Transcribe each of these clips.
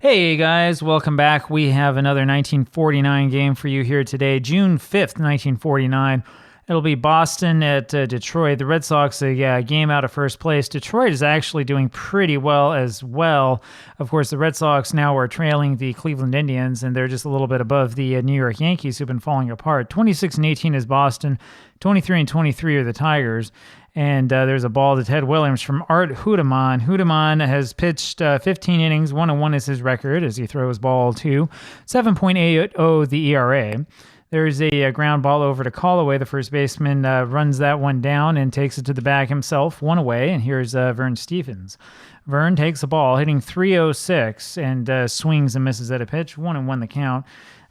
Hey guys, welcome back. We have another 1949 game for you here today, June 5th, 1949. It'll be Boston at Detroit. The Red Sox, a game out of first place. Detroit is actually doing pretty well as well. Of course, the Red Sox now are trailing the Cleveland Indians, and they're just a little bit above the New York Yankees, who've been falling apart. 26-18 is Boston. 23-23 are the Tigers. And there's a ball to Ted Williams from Art Houdeman. Houdeman has pitched 15 innings. 1-1 is his record as he throws ball 2. 7.80 the ERA. There's a ground ball over to Callaway. The first baseman runs that one down and takes it to the bag himself. 1 away, and here's Vern Stephens. Vern takes the ball, hitting .306, and swings and misses at a pitch. 1-1 the count.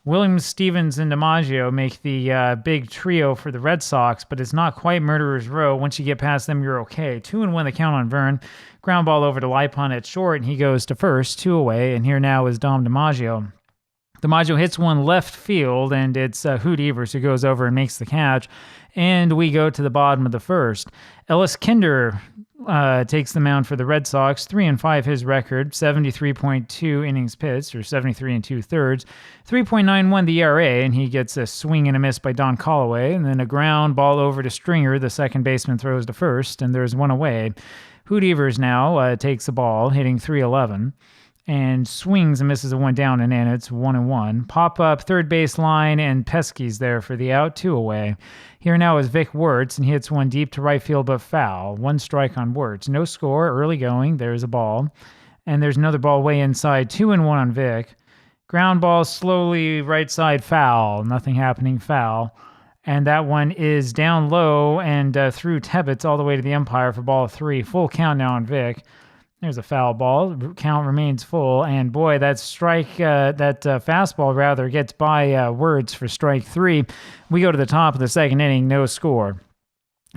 Williams, Stevens, and DiMaggio make the big trio for the Red Sox, but it's not quite murderer's row. Once you get past them, you're okay. 2-1 the count on Vern. Ground ball over to Lipon at short, and he goes to first. 2 away, and here now is Dom DiMaggio. DiMaggio hits one left field, and it's Hoot Evers who goes over and makes the catch. And we go to the bottom of the first. Ellis Kinder takes the mound for the Red Sox. 3-5 his record. 73.2 innings pitched, or 73 2/3. 3.91 the ERA, and he gets a swing and a miss by Don Callaway. And then a ground ball over to Stringer. The second baseman throws to first, and there's 1 away. Hoot Evers now takes the ball, hitting .311. And swings and misses a one down and in. It's 1-1. Pop up third base line, and Pesky's there for the out. 2 away. Here now is Vic Wertz, and he hits one deep to right field but foul. 1 strike on Wertz. No score, early going. There's a ball. And there's another ball way inside. 2-1 on Vic. Ground ball slowly right side foul. Nothing happening, foul. And that one is down low and through Tebbets all the way to the umpire for ball 3. Full count now on Vic. There's a foul ball. Count remains full. And boy, that fastball rather gets by Wertz for strike 3. We go to the top of the second inning, no score.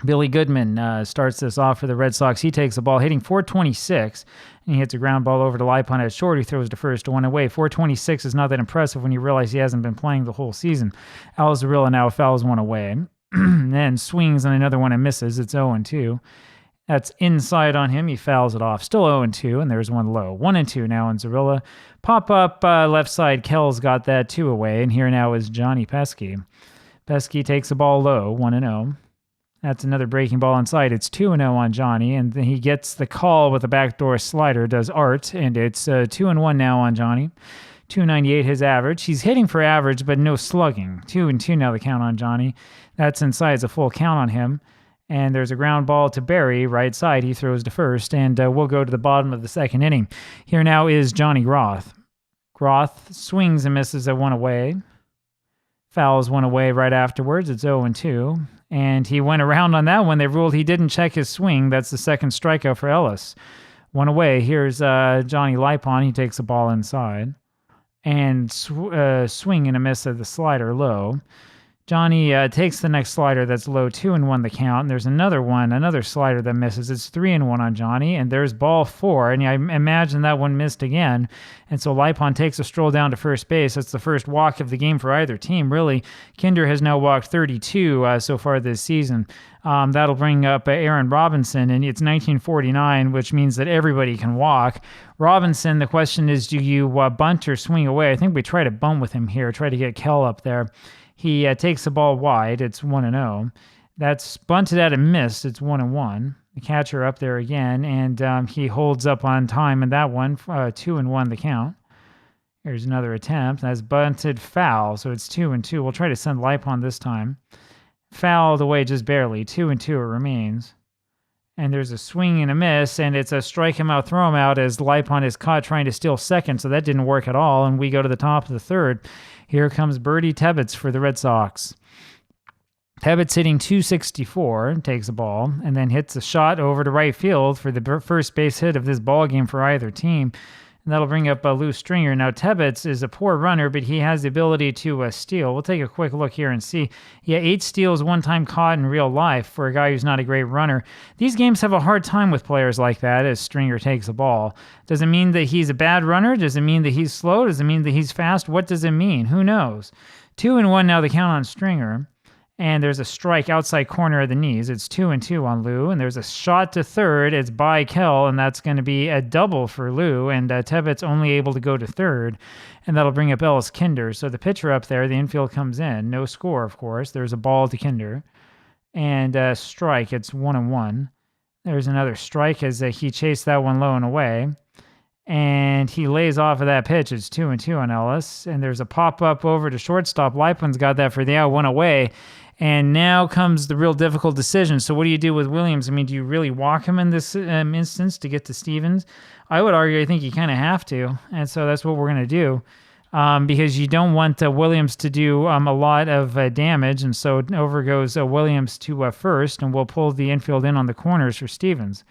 Billy Goodman starts this off for the Red Sox. He takes the ball, hitting .426, and he hits a ground ball over to Lipon at short. He throws to first to 1 away. .426 is not that impressive when you realize he hasn't been playing the whole season. Alzarilla now fouls 1 away, then swings on another one and misses. It's 0-2. That's inside on him. He fouls it off. Still 0-2, and there's 1 low. 1-2 now on Zarilla. Pop up left side. Kells got that 2 away, and here now is Johnny Pesky. Pesky takes the ball low, 1-0. That's another breaking ball inside. It's 2-0 on Johnny, and then he gets the call with a backdoor slider, does Art, and it's 2-1 now on Johnny. 298 his average. He's hitting for average, but no slugging. 2-2 now the count on Johnny. That's inside. It's a full count on him. And there's a ground ball to Barry, right side. He throws to first, and we'll go to the bottom of the second inning. Here now is Johnny Groth. Groth swings and misses at 1 away. Fouls 1 away right afterwards. It's 0-2. And he went around on that one. They ruled he didn't check his swing. That's the second strikeout for Ellis. 1 away. Here's Johnny Lipon. He takes the ball inside. And swing and a miss at the slider low. Johnny takes the next slider that's low, 2-1 the count. And there's another slider that misses. It's 3-1 on Johnny, and there's ball 4. And I imagine that one missed again. And so Lipon takes a stroll down to first base. That's the first walk of the game for either team, really. Kinder has now walked 32 so far this season. That'll bring up Aaron Robinson, and it's 1949, which means that everybody can walk. Robinson, the question is, do you bunt or swing away? I think we try to bunt with him here, try to get Kell up there. He takes the ball wide. It's 1-0. That's bunted at and missed. It's 1-1. The catcher up there again, and he holds up on time in that one. 2-1 the count. Here's another attempt. That's bunted foul, so it's 2-2. We'll try to send Lipon this time. Fouled away just barely. 2-2 it remains. And there's a swing and a miss, and it's a strike him out, throw him out as Lipon is caught trying to steal second, so that didn't work at all, and we go to the top of the third. Here comes Birdie Tebbets for the Red Sox. Tebbets hitting .264, takes the ball, and then hits a shot over to right field for the first base hit of this ball game for either team. And that'll bring up Lou Stringer. Now, Tebbets is a poor runner, but he has the ability to steal. We'll take a quick look here and see. Yeah, 8 steals, 1 time caught in real life for a guy who's not a great runner. These games have a hard time with players like that as Stringer takes the ball. Does it mean that he's a bad runner? Does it mean that he's slow? Does it mean that he's fast? What does it mean? Who knows? 2-1 now the count on Stringer. And there's a strike outside corner of the knees. It's 2-2 on Lou. And there's a shot to third. It's by Kell, and that's going to be a double for Lou. And Tebbet's only able to go to third, and that'll bring up Ellis Kinder. So the pitcher up there, the infield comes in. No score, of course. There's a ball to Kinder. And strike, it's 1-1. There's another strike as he chased that one low and away. And he lays off of that pitch. It's 2-2 on Ellis. And there's a pop-up over to shortstop. Lipon's got that for the out, one away. And now comes the real difficult decision. So what do you do with Williams? I mean, do you really walk him in this instance to get to Stevens? I would argue I think you kind of have to. And so that's what we're going to do. Because you don't want Williams to do a lot of damage. And so over goes Williams to first, and we'll pull the infield in on the corners for Stevens.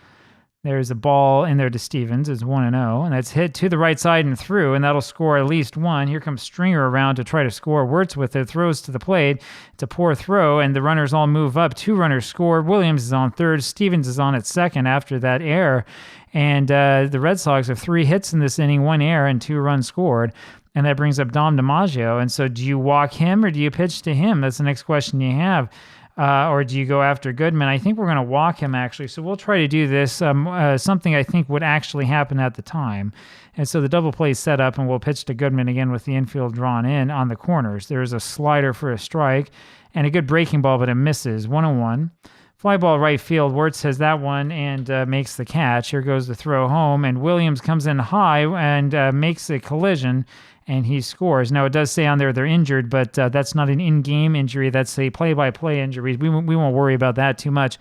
There's a ball in there to Stevens. It's 1-0, and that's hit to the right side and through, and that'll score at least one. Here comes Stringer around to try to score. Wirtz with it, throws to the plate. It's a poor throw, and the runners all move up. 2 runners score. Williams is on third. Stevens is on at second after that error. And the Red Sox have 3 hits in this inning, 1 error, and 2 runs scored. And that brings up Dom DiMaggio. And so do you walk him or do you pitch to him? That's the next question you have. Or do you go after Goodman? I think we're going to walk him, actually. So we'll try to do this, something I think would actually happen at the time. And so the double play is set up, and we'll pitch to Goodman again with the infield drawn in on the corners. There's a slider for a strike and a good breaking ball, but it misses. 1-1. Fly ball right field. Wirtz has that one and makes the catch. Here goes the throw home, and Williams comes in high and makes a collision, and he scores. Now, it does say on there they're injured, but that's not an in-game injury. That's a play-by-play injury. We won't worry about that too much.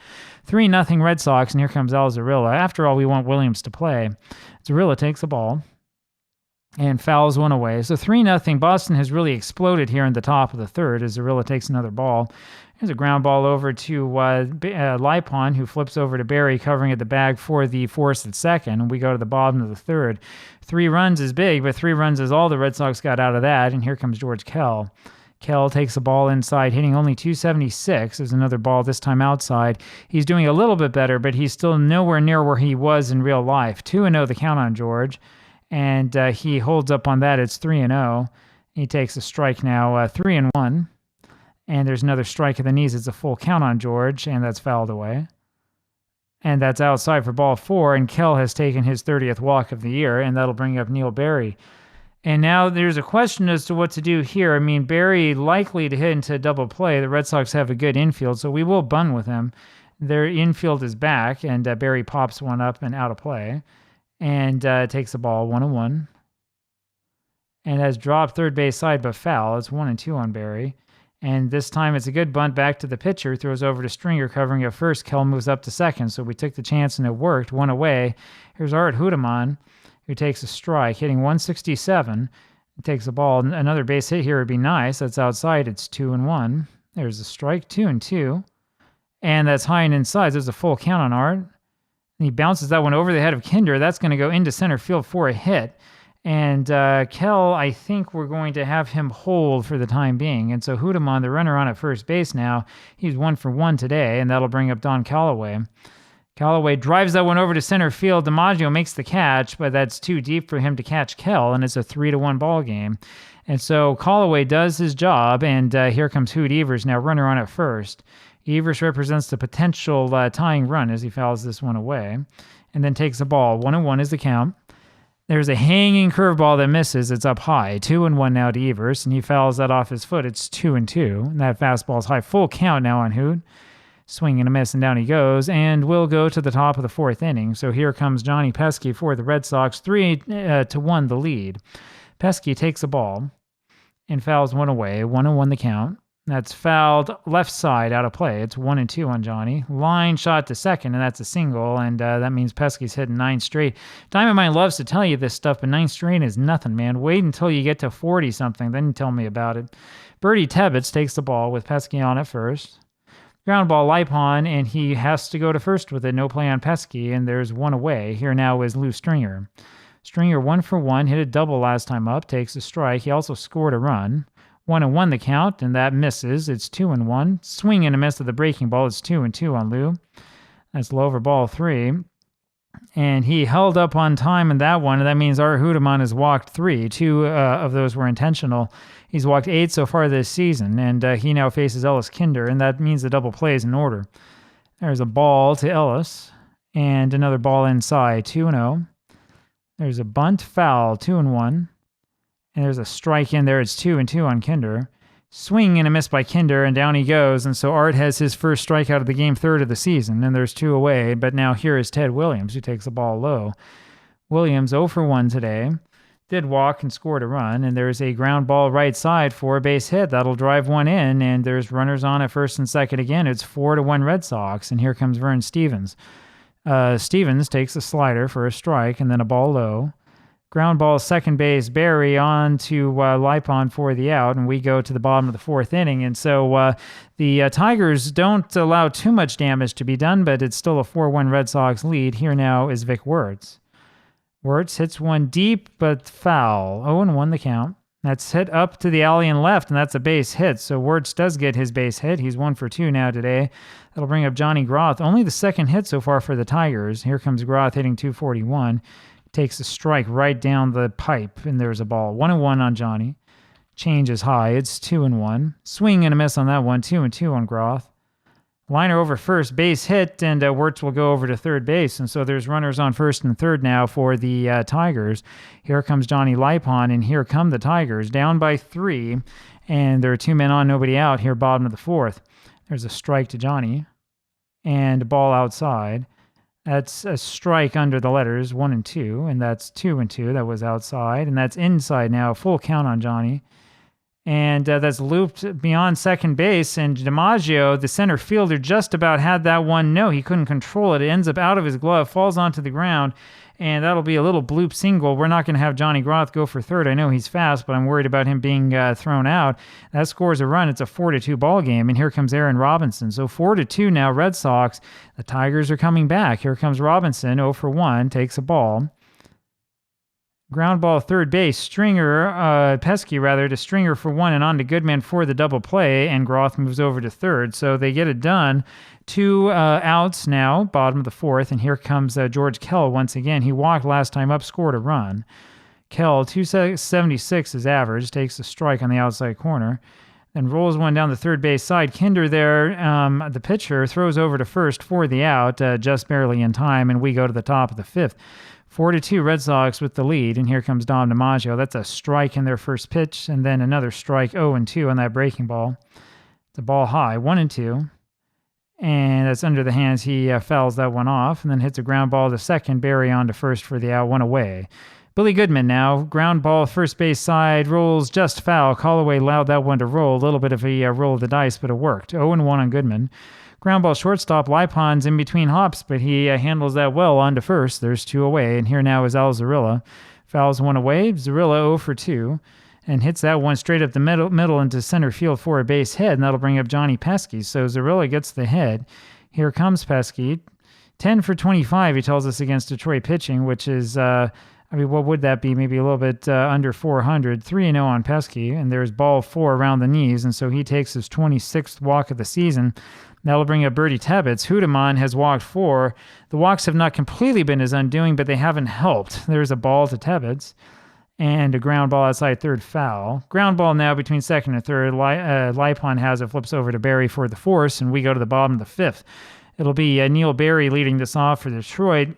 3-0 Red Sox, and here comes Alzarilla. After all, we want Williams to play. Zarilla takes the ball and fouls one away. So 3-0. Boston has really exploded here in the top of the third as Zarilla takes another ball. There's a ground ball over to Lipon, who flips over to Barry, covering at the bag for the force at second. And we go to the bottom of the third. 3 runs is big, but 3 runs is all the Red Sox got out of that. And here comes George Kell. Kell takes the ball inside, hitting only 276. There's another ball, this time outside. He's doing a little bit better, but he's still nowhere near where he was in real life. 2-0 the count on George. And he holds up on that. It's 3-0. He takes a strike now, 3-1. And there's another strike at the knees. It's a full count on George, and that's fouled away. And that's outside for ball 4, and Kell has taken his 30th walk of the year, and that'll bring up Neil Barry. And now there's a question as to what to do here. I mean, Barry likely to hit into a double play. The Red Sox have a good infield, so we will bunt with him. Their infield is back, and Barry pops one up and out of play, and takes the ball 1-1. And has dropped third base side, but foul. It's 1-2 on Barry. And this time it's a good bunt back to the pitcher, throws over to Stringer covering at first. Kell moves up to second, so we took the chance and it worked. 1 away. Here's Art Hudeman, who takes a strike, hitting 167. He takes the ball. Another base hit here would be nice. That's outside. It's 2-1. There's a strike, 2-2. And that's high and inside. There's a full count on Art. And he bounces that one over the head of Kinder. That's going to go into center field for a hit. And Kell, I think we're going to have him hold for the time being. And so Hudeman, the runner on at first base now, he's 1 for 1 today, and that'll bring up Don Callaway. Callaway drives that one over to center field. DiMaggio makes the catch, but that's too deep for him to catch Kell, and it's a 3-1 ball game. And so Callaway does his job, and here comes Hoot Evers, now runner on at first. Evers represents the potential tying run as he fouls this one away, and then takes the ball. 1-1 is the count. There's a hanging curveball that misses. It's up high. 2-1 now to Evers, and he fouls that off his foot. It's 2-2. And that fastball's high. Full count now on Hoot. Swing and a miss, and down he goes. And we'll go to the top of the 4th inning. So here comes Johnny Pesky for the Red Sox. 3-1 the lead. Pesky takes the ball and fouls one away. 1-1 the count. That's fouled left side out of play. It's 1-2 on Johnny. Line shot to second, and that's a single, and that means Pesky's hitting 9 straight. Diamond Mine loves to tell you this stuff, but 9 straight is nothing, man. Wait until you get to 40-something, then you tell me about it. Bertie Tebbets takes the ball with Pesky on at first. Ground ball Lipon, and he has to go to first with it. No play on Pesky, and there's 1 away. Here now is Lou Stringer. Stringer 1 for 1, hit a double last time up, takes a strike. He also scored a run. 1-1 the count, and that misses. It's 2-1. Swing and a miss of the breaking ball. It's 2-2 on Lou. That's low over ball 3. And he held up on time in that one, and that means Art Hudeman has walked 3. 2 of those were intentional. He's walked 8 so far this season, and he now faces Ellis Kinder, and that means the double play is in order. There's a ball to Ellis, and another ball inside, 2-0. There's a bunt foul, 2-1. And there's a strike in there. It's 2-2 on Kinder. Swing and a miss by Kinder, and down he goes. And so Art has his first strikeout of the game, 3rd of the season, and there's 2 away. But now here is Ted Williams, who takes the ball low. Williams 0 for 1 today. Did walk and scored a run, and there's a ground ball right side for a base hit. That'll drive one in, and there's runners on at first and second again. It's 4-1 Red Sox, and here comes Vern Stevens. Stevens takes a slider for a strike, and then a ball low. Ground ball, second base, Barry on to Lipon for the out, and we go to the bottom of the 4th inning. And so the Tigers don't allow too much damage to be done, but it's still a 4-1 Red Sox lead. Here now is Vic Wertz. Wertz hits one deep, but foul. 0-1 the count. That's hit up to the alley and left, and that's a base hit. So Wertz does get his base hit. He's 1 for 2 now today. That'll bring up Johnny Groth. Only the second hit so far for the Tigers. Here comes Groth hitting 241. Takes a strike right down the pipe, and there's a ball. 1-1 on Johnny. Change is high. It's 2-1. Swing and a miss on that one. 2-2 on Groth. Liner over first, base hit, and Wertz will go over to third base. And so there's runners on first and third now for the Tigers. Here comes Johnny Lipon, and here come the Tigers. Down by 3, and there are 2 men on, nobody out here, bottom of the 4th. There's a strike to Johnny, and a ball outside. That's a strike under the letters, 1 and 2, and that's 2 and 2. That was outside, and that's inside now. Full count on Johnny. And that's looped beyond second base, and DiMaggio, the center fielder, just about had that one. No, he couldn't control it. It ends up out of his glove, falls onto the ground, and that'll be a little bloop single. We're not going to have Johnny Groth go for third. I know he's fast, but I'm worried about him being thrown out. That scores a run. It's a 4-2 ball game, and here comes Aaron Robinson. So 4-2 now, Red Sox. The Tigers are coming back. Here comes Robinson, 0 for 1, takes a ball. Ground ball, third base, Pesky to Stringer for 1 and on to Goodman for the double play, and Groth moves over to third. So they get it done. 2 outs now, bottom of the 4th, and here comes George Kell once again. He walked last time up, scored a run. Kell, 276 is average, takes a strike on the outside corner, then rolls one down the third base side. Kinder there, the pitcher, throws over to first for the out, just barely in time, and we go to the top of the 5th. 4-2 Red Sox with the lead, and here comes Dom DiMaggio. That's a strike in their first pitch, and then another strike, 0-2 on that breaking ball. It's a ball high, 1-2, and that's under the hands. He fouls that one off, and then hits a ground ball to second, Barry on to first for the out, 1 away. Billy Goodman now, ground ball, first base side, rolls just foul. Callaway allowed that one to roll, a little bit of a roll of the dice, but it worked. 0-1 on Goodman. Ground ball shortstop, Lipon's in between hops, but he handles that well on to first. There's 2 away, and here now is Al Zarilla. Fouls 1 away. Zarilla 0 for 2, and hits that one straight up the middle into center field for a base hit, and that'll bring up Johnny Pesky. So Zarilla gets the hit. Here comes Pesky. 10 for 25, he tells us, against Detroit pitching, which is, what would that be? Maybe a little bit under 400. 3-0 on Pesky, and there's ball 4 around the knees, and so he takes his 26th walk of the season. That'll bring up Bertie Tebbets. Hudeman has walked 4. The walks have not completely been his undoing, but they haven't helped. There's a ball to Tebbets, and a ground ball outside third, foul. Ground ball now between second and third. Lipon has it, flips over to Barry for the force, and we go to the bottom of the 5th. It'll be Neil Barry leading this off for Detroit.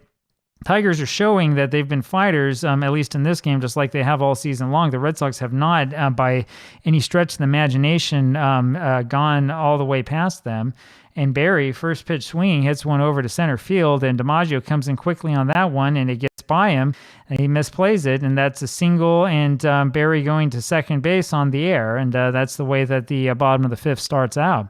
Tigers are showing that they've been fighters, at least in this game, just like they have all season long. The Red Sox have not, by any stretch of the imagination, gone all the way past them. And Barry, first pitch swing, hits one over to center field, and DiMaggio comes in quickly on that one, and it gets by him, and he misplays it, and that's a single, and Barry going to second base on the air, and that's the way that the bottom of the 5th starts out.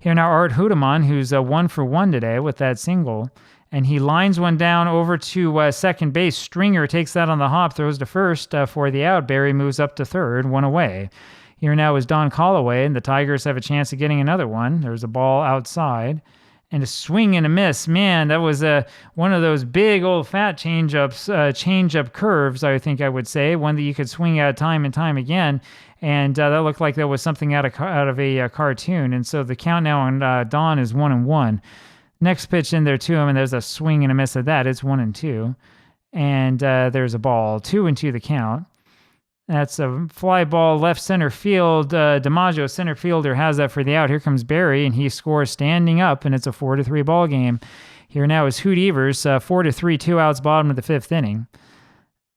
Here now Art Hudeman, who's 1 for 1 today with that single, and he lines one down over to second base. Stringer takes that on the hop, throws to first for the out. Barry moves up to third, 1 away. Here now is Don Callaway, and the Tigers have a chance of getting another one. There's a ball outside, and a swing and a miss. Man, that was one of those big old fat change-up curves, I think I would say, one that you could swing at time and time again. And that looked like that was something out of a cartoon. And so the count now on Don is 1-1. Next pitch in there to him, and there's a swing and a miss at that. It's 1-2. And there's a ball. 2-2 the count. That's a fly ball left center field. DiMaggio, center fielder, has that for the out. Here comes Barry, and he scores standing up, and it's a 4-3 ball game. Here now is Hoot Evers, 4-3, 2 outs, bottom of the 5th inning.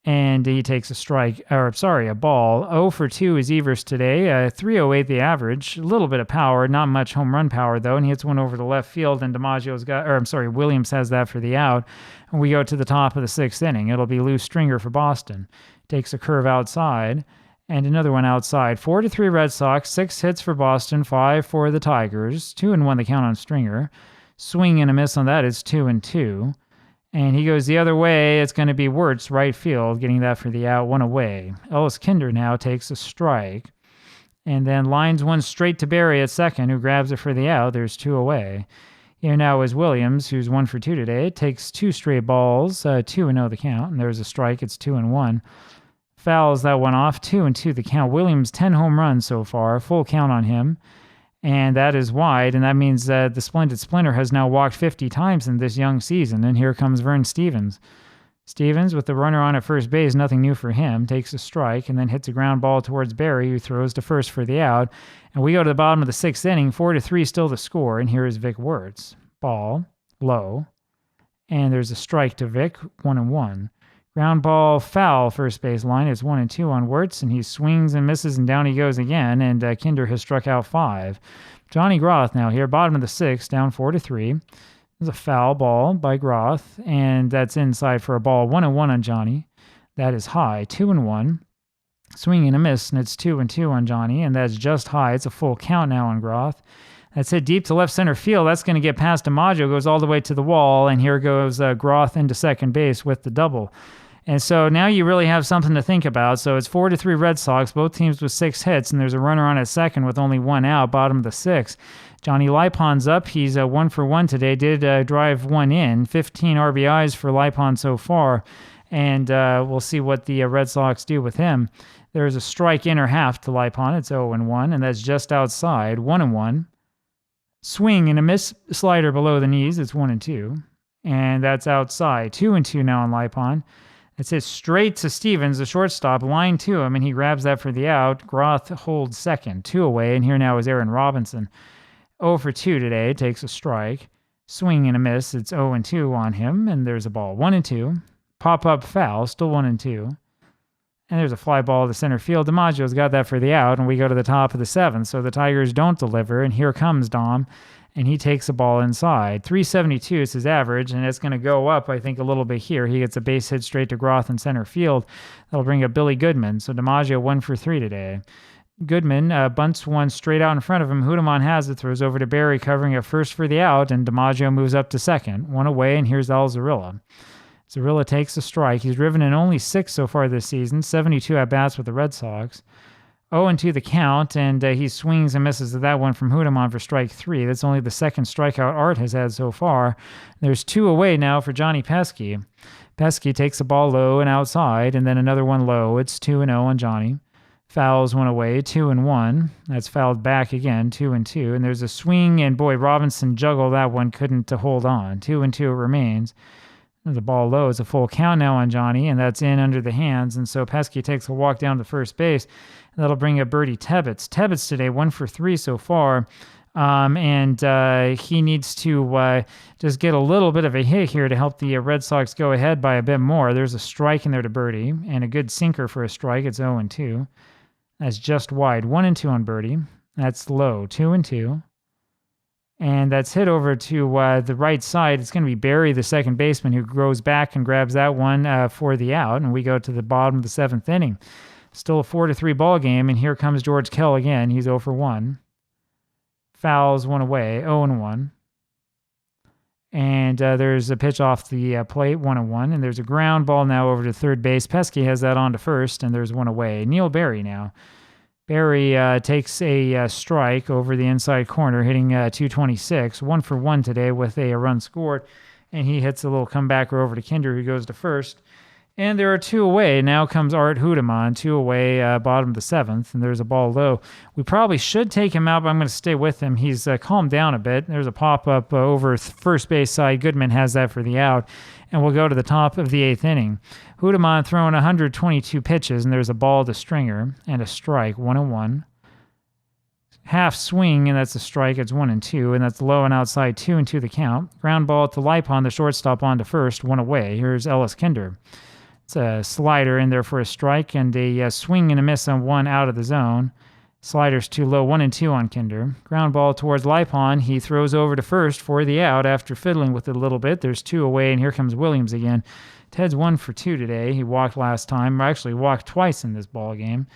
And he takes a ball. 0 for 2 is Evers today. 308 the average. A little bit of power, not much home run power though. And he hits one over the left field, and Williams has that for the out. And we go to the top of the 6th inning. It'll be Lou Stringer for Boston. Takes a curve outside, and another one outside. 4-3 Red Sox. 6 hits for Boston. 5 for the Tigers. 2-1 the count on Stringer. Swing and a miss on that is 2-2. And he goes the other way. It's going to be Wirtz, right field, getting that for the out, 1 away. Ellis Kinder now takes a strike. And then lines one straight to Barry at second, who grabs it for the out. There's 2 away. Here now is Williams, who's 1 for 2 today. Takes 2 straight balls, 2-0 the count. And there's a strike. It's 2-1. Fouls that one off, 2-2 the count. Williams, 10 home runs so far, full count on him. And that is wide, and that means that the Splendid Splinter has now walked 50 times in this young season. And here comes Vern Stevens. Stevens, with the runner on at first base, nothing new for him, takes a strike and then hits a ground ball towards Barry, who throws to first for the out. And we go to the bottom of the 6th inning, 4-3 still the score, and here is Vic Wirtz. Ball, low, and there's a strike to Vic, 1-1. Ground ball, foul, first base line. It's 1-2 on Wirtz, and he swings and misses, and down he goes again, and Kinder has struck out 5. Johnny Groth now here, bottom of the 6th, down 4-3. There's a foul ball by Groth, and that's inside for a ball. 1-1 on Johnny. That is high, 2-1. Swing and a miss, and it's 2-2 on Johnny, and that's just high. It's a full count now on Groth. That's hit deep to left center field. That's going to get past DiMaggio, goes all the way to the wall, and here goes Groth into second base with the double. And so now you really have something to think about. So it's 4-3 Red Sox, both teams with 6 hits, and there's a runner on at second with only 1 out, bottom of the 6th. Johnny Lipon's up. He's 1 for 1 today, did drive 1 in. 15 RBIs for Lipon so far, and we'll see what the Red Sox do with him. There's a strike inner half to Lipon. It's 0-1, and that's just outside, 1-1. Swing and a miss, slider below the knees. It's 1-2, and that's outside. 2-2 now on Lipon. It's hit straight to Stevens, the shortstop, line to him, and he grabs that for the out. Groth holds second, 2 away, and here now is Aaron Robinson. 0 for 2 today, takes a strike. Swing and a miss, it's 0-2 on him, and there's a ball. 1-2. Pop-up foul, still 1-2. And there's a fly ball to center field. DiMaggio's got that for the out, and we go to the top of the 7th. So the Tigers don't deliver, and here comes Dom, and he takes a ball inside. 372 is his average, and it's going to go up, I think, a little bit here. He gets a base hit straight to Groth in center field. That'll bring up Billy Goodman. So DiMaggio 1 for 3 today. Goodman bunts one straight out in front of him. Houdeman has it, throws over to Barry, covering it first for the out, and DiMaggio moves up to second. 1 away, and here's Alzarilla. Zarilla takes a strike. He's driven in only 6 so far this season, 72 at-bats with the Red Sox. 0-2 the count, and he swings and misses at that one from Houdeman for strike 3. That's only the second strikeout Art has had so far. There's 2 away now for Johnny Pesky. Pesky takes the ball low and outside, and then another one low. It's 2-0 on Johnny. Fouls 1 away, 2-1. That's fouled back again, 2-2. And there's a swing, and boy, Robinson juggled that one, couldn't hold on. 2-2 it remains. The ball low is a full count now on Johnny, and that's in under the hands. And so Pesky takes a walk down to first base, and that'll bring up Bertie Tebbets. Tebbets today, 1 for 3 so far, and he needs to just get a little bit of a hit here to help the Red Sox go ahead by a bit more. There's a strike in there to Bertie, and a good sinker for a strike. It's 0-2. That's just wide. 1-2 on Bertie. That's low. 2-2. And that's hit over to the right side. It's going to be Barry, the second baseman, who goes back and grabs that one for the out. And we go to the bottom of the 7th inning. Still a 4-3 ball game. And here comes George Kell again. He's 0 for 1. Fouls 1 away, 0-1. And there's a pitch off the plate, 1-1. And there's a ground ball now over to third base. Pesky has that on to first, and there's 1 away. Neil Barry now. Barry takes a strike over the inside corner, hitting 226. 1 for 1 today with a run scored. And he hits a little comebacker over to Kinder, who goes to first. And there are 2 away. Now comes Art Hudeman, 2 away, bottom of the 7th, and there's a ball low. We probably should take him out, but I'm going to stay with him. He's calmed down a bit. There's a pop-up over first base side. Goodman has that for the out, and we'll go to the top of the 8th inning. Hudeman throwing 122 pitches, and there's a ball to Stringer and a strike, 1-1. Half swing, and that's a strike. It's 1-2, and that's low and outside, 2-2 the count. Ground ball to Lipon, the shortstop, on to first, 1 away. Here's Ellis Kinder. It's a slider in there for a strike, and a swing and a miss on 1 out of the zone. Slider's too low, 1-2 on Kinder. Ground ball towards Lipon. He throws over to first for the out after fiddling with it a little bit. There's 2 away, and here comes Williams again. Ted's 1 for 2 today. He walked last time, or actually walked twice in this ball game.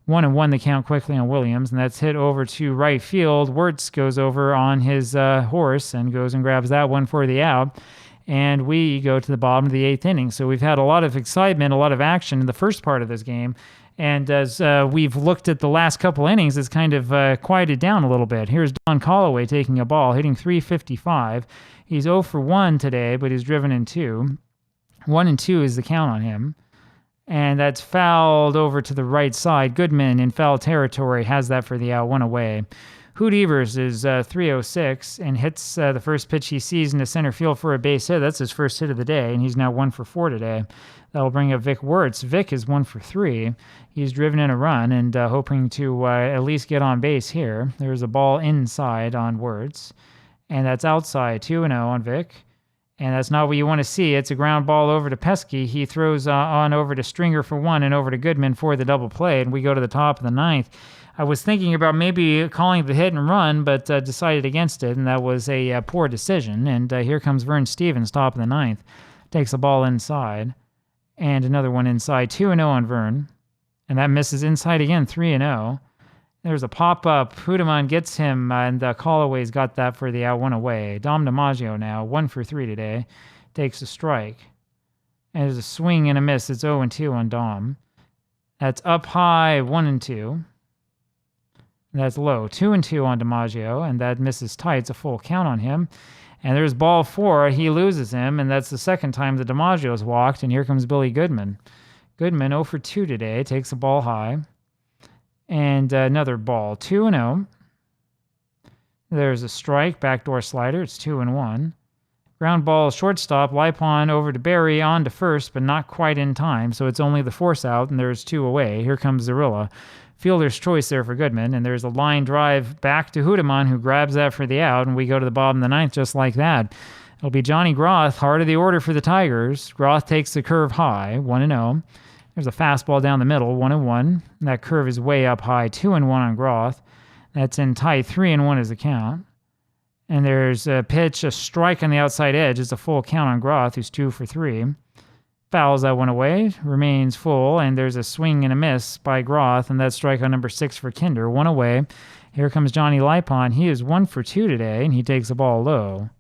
1-1 the count quickly on Williams, and that's hit over to right field. Wirtz goes over on his horse and goes and grabs that one for the out. And we go to the bottom of the 8th inning. So we've had a lot of excitement, a lot of action in the first part of this game. And as we've looked at the last couple innings, it's kind of quieted down a little bit. Here's Don Callaway taking a ball, hitting .355. He's 0 for 1 today, but he's driven in 2. 1-2 is the count on him. And that's fouled over to the right side. Goodman in foul territory has that for the out, 1 away. Hoot Evers is 306 and hits the first pitch he sees into center field for a base hit. That's his first hit of the day, and he's now 1 for 4 today. That'll bring up Vic Wirtz. Vic is 1 for 3. He's driven in a run and hoping to at least get on base here. There's a ball inside on Wirtz, and that's outside, 2-0 on Vic. And that's not what you want to see. It's a ground ball over to Pesky. He throws on over to Stringer for 1 and over to Goodman for the double play, and we go to the top of the 9th. I was thinking about maybe calling the hit and run, but decided against it, and that was a poor decision. And here comes Vern Stevens, top of the 9th. Takes the ball inside, and another one inside, 2-0 on Vern. And that misses inside again, 3-0. There's a pop-up. Hudeman gets him, and Callaway's got that for the out, 1 away. Dom DiMaggio now, 1 for 3 today. Takes a strike. And there's a swing and a miss. It's 0-2 on Dom. That's up high, 1-2. That's low, 2-2 on DiMaggio, and that misses tight. It's a full count on him. And there's ball 4. He loses him, and that's the second time that DiMaggio's walked, and here comes Billy Goodman. Goodman 0 for 2 today, takes the ball high. And another ball, 2-0. There's a strike, backdoor slider. It's 2-1. Ground ball, shortstop, Lipon over to Barry, on to first, but not quite in time, so it's only the force out, and there's 2 away. Here comes Zarilla. Fielder's choice there for Goodman, and there's a line drive back to Hudeman, who grabs that for the out, and we go to the bottom of the 9th just like that. It'll be Johnny Groth, heart of the order for the Tigers. Groth takes the curve high, 1-0. There's a fastball down the middle, 1-1. That curve is way up high, 2-1 on Groth. That's in tight, 3-1 is the count. And there's a pitch, a strike on the outside edge. It's a full count on Groth, who's 2 for 3. Fouls that one away, remains full, and there's a swing and a miss by Groth, and that's strikeout number 6 for Kinder, 1 away. Here comes Johnny Lipon. He is 1 for 2 today, and he takes the ball low.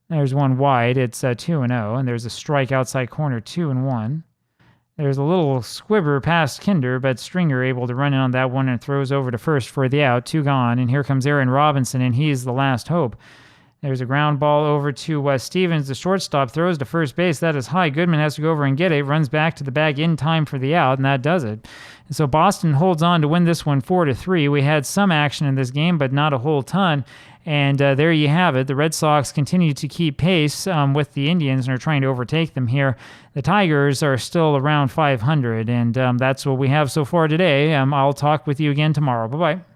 There's one wide. It's 2-0, and there's a strike outside corner, 2-1. There's a little squibber past Kinder, but Stringer able to run in on that one and throws over to first for the out, 2 gone, and here comes Aaron Robinson, and he's the last hope. There's a ground ball over to Stevens. The shortstop throws to first base. That is high. Goodman has to go over and get it. Runs back to the bag in time for the out, and that does it. And so Boston holds on to win this one 4-3. We had some action in this game, but not a whole ton. And there you have it. The Red Sox continue to keep pace with the Indians and are trying to overtake them here. The Tigers are still around 500, and that's what we have so far today. I'll talk with you again tomorrow. Bye-bye.